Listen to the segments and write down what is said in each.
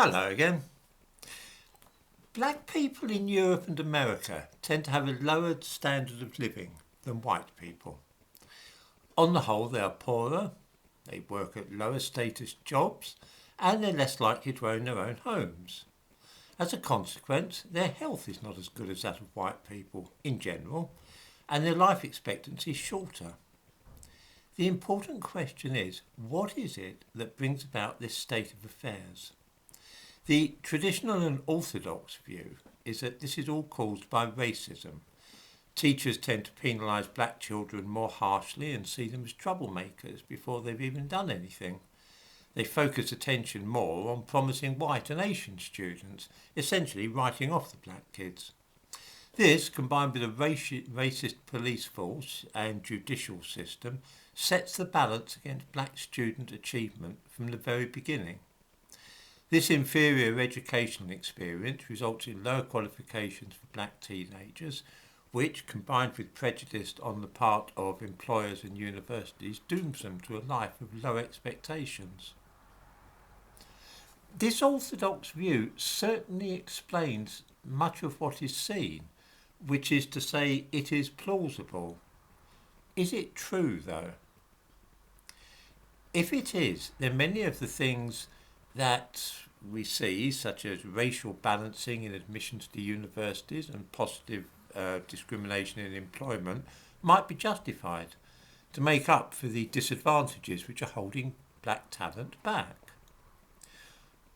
Hello again. Black people in Europe and America tend to have a lower standard of living than white people. On the whole, they are poorer, they work at lower status jobs, and they're less likely to own their own homes. As a consequence, their health is not as good as that of white people in general, and their life expectancy is shorter. The important question is, what is it that brings about this state of affairs? The traditional and orthodox view is that this is all caused by racism. Teachers tend to penalise black children more harshly and see them as troublemakers before they've even done anything. They focus attention more on promising white and Asian students, essentially writing off the black kids. This, combined with a racist police force and judicial system, sets the balance against black student achievement from the very beginning. This inferior educational experience results in lower qualifications for black teenagers, which, combined with prejudice on the part of employers and universities, dooms them to a life of low expectations. This orthodox view certainly explains much of what is seen, which is to say it is plausible. Is it true, though? If it is, then many of the things that we see, such as racial balancing in admissions to universities and positive discrimination in employment, might be justified to make up for the disadvantages which are holding black talent back.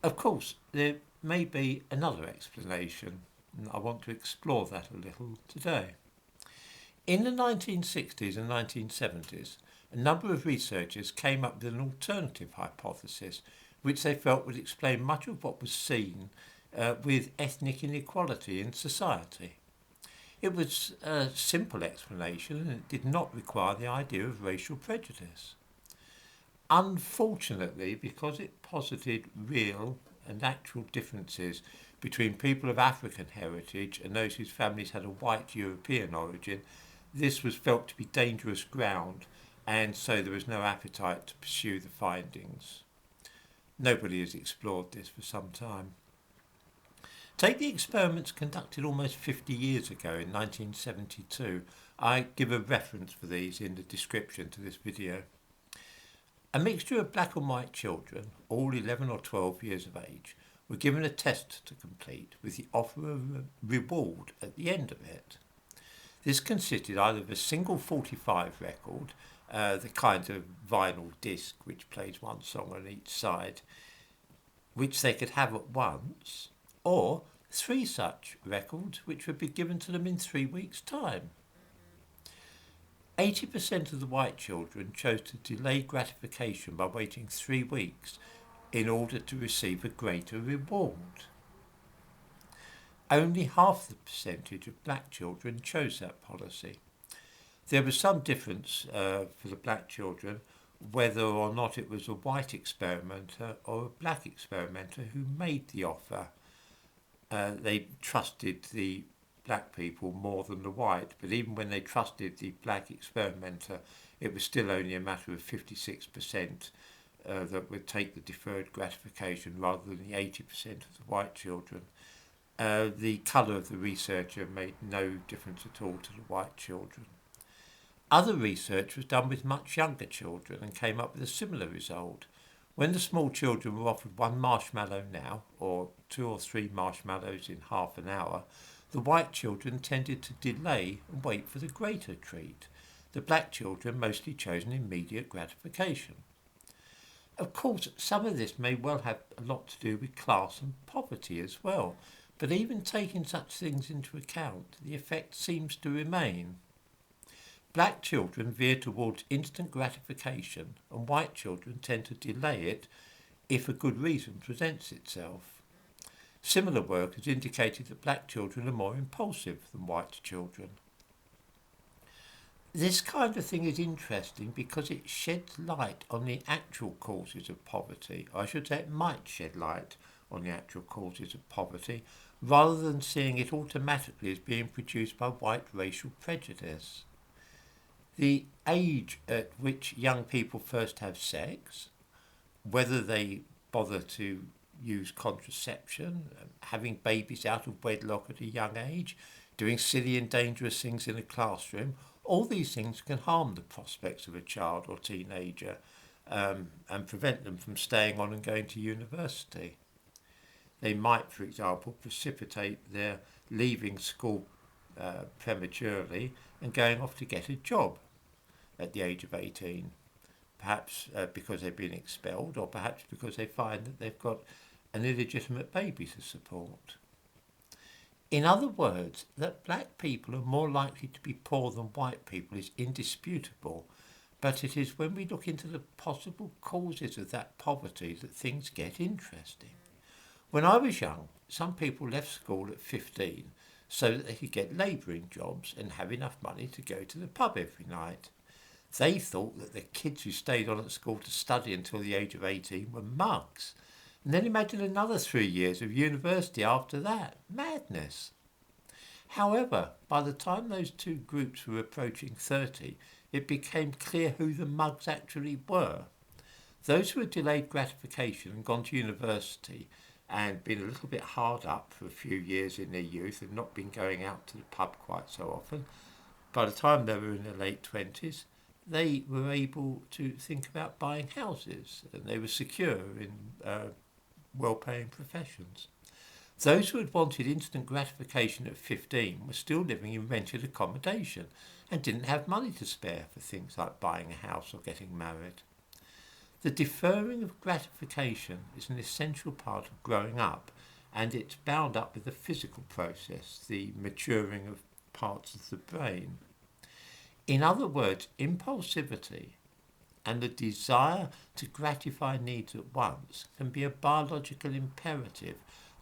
Of course, there may be another explanation, and I want to explore that a little today. In the 1960s and 1970s, a number of researchers came up with an alternative hypothesis which they felt would explain much of what was seen with ethnic inequality in society. It was a simple explanation and it did not require the idea of racial prejudice. Unfortunately, because it posited real and actual differences between people of African heritage and those whose families had a white European origin, this was felt to be dangerous ground, and so there was no appetite to pursue the findings. Nobody has explored this for some time. Take the experiments conducted almost 50 years ago in 1972. I give a reference for these in the description to this video. A mixture of black and white children, all 11 or 12 years of age, were given a test to complete with the offer of a reward at the end of it. This consisted either of a single 45 record, the kind of vinyl disc which plays one song on each side, which they could have at once, or 3 such records which would be given to them in 3 weeks' time. 80% of the white children chose to delay gratification by waiting 3 weeks in order to receive a greater reward. Only half the percentage of black children chose that policy. There was some difference for the black children whether or not it was a white experimenter or a black experimenter who made the offer. They trusted the black people more than the white, but even when they trusted the black experimenter, it was still only a matter of 56% that would take the deferred gratification rather than the 80% of the white children. The colour of the researcher made no difference at all to the white children. Other research was done with much younger children and came up with a similar result. When the small children were offered 1 marshmallow now, or 2 or 3 marshmallows in half an hour, the white children tended to delay and wait for the greater treat. The black children mostly chose an immediate gratification. Of course, some of this may well have a lot to do with class and poverty as well, but even taking such things into account, the effect seems to remain. Black children veer towards instant gratification, and white children tend to delay it if a good reason presents itself. Similar work has indicated that black children are more impulsive than white children. This kind of thing is interesting because it sheds light on the actual causes of poverty. I should say it might shed light on the actual causes of poverty, rather than seeing it automatically as being produced by white racial prejudice. The age at which young people first have sex, whether they bother to use contraception, having babies out of wedlock at a young age, doing silly and dangerous things in a classroom, all these things can harm the prospects of a child or teenager and prevent them from staying on and going to university. They might, for example, precipitate their leaving school prematurely and going off to get a job at the age of 18, perhaps because they've been expelled, or perhaps because they find that they've got an illegitimate baby to support. In other words, that black people are more likely to be poor than white people is indisputable, but it is when we look into the possible causes of that poverty that things get interesting. When I was young, some people left school at 15 so that they could get labouring jobs and have enough money to go to the pub every night. They thought that the kids who stayed on at school to study until the age of 18 were mugs. And then imagine another 3 years of university after that. Madness. However, by the time those two groups were approaching 30, it became clear who the mugs actually were. Those who had delayed gratification and gone to university and been a little bit hard up for a few years in their youth and not been going out to the pub quite so often, by the time they were in their late 20s, they were able to think about buying houses and they were secure in well-paying professions. Those who had wanted instant gratification at 15 were still living in rented accommodation and didn't have money to spare for things like buying a house or getting married. The deferring of gratification is an essential part of growing up, and it's bound up with the physical process, the maturing of parts of the brain. In other words, impulsivity and the desire to gratify needs at once can be a biological imperative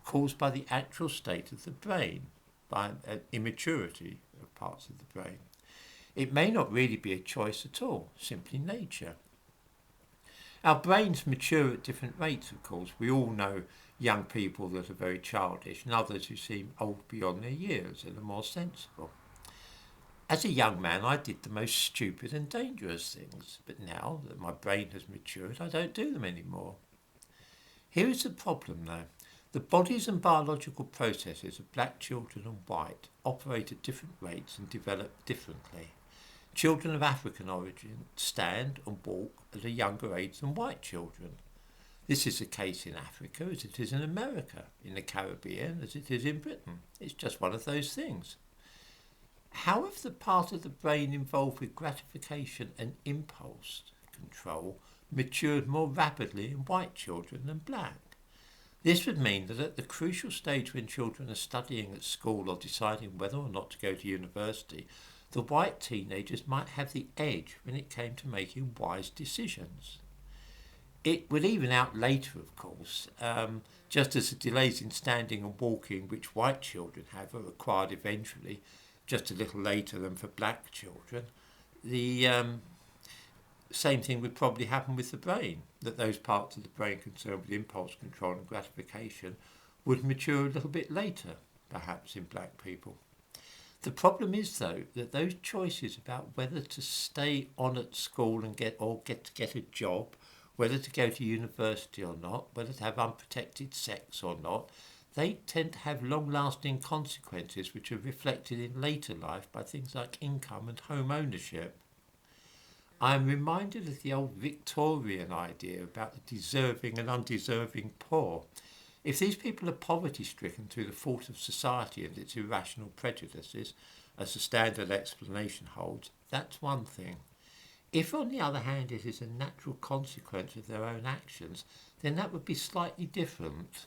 caused by the actual state of the brain, by an immaturity of parts of the brain. It may not really be a choice at all, simply nature. Our brains mature at different rates, of course. We all know young people that are very childish and others who seem old beyond their years and are more sensible. As a young man, I did the most stupid and dangerous things, but now that my brain has matured, I don't do them anymore. Here is the problem, though. The bodies and biological processes of black children and white operate at different rates and develop differently. Children of African origin stand and walk at a younger age than white children. This is the case in Africa as it is in America, in the Caribbean as it is in Britain. It's just one of those things. How have the part of the brain involved with gratification and impulse control matured more rapidly in white children than black? This would mean that at the crucial stage when children are studying at school or deciding whether or not to go to university, the white teenagers might have the edge when it came to making wise decisions. It would even out later, of course, just as the delays in standing and walking which white children have are acquired eventually, just a little later than for black children. The same thing would probably happen with the brain, that those parts of the brain concerned with impulse control and gratification would mature a little bit later, perhaps in black people. The problem is, though, that those choices about whether to stay on at school and get a job, whether to go to university or not, whether to have unprotected sex or not, they tend to have long-lasting consequences which are reflected in later life by things like income and home ownership. I am reminded of the old Victorian idea about the deserving and undeserving poor. If these people are poverty-stricken through the fault of society and its irrational prejudices, as the standard explanation holds, that's one thing. If, on the other hand, it is a natural consequence of their own actions, then that would be slightly different.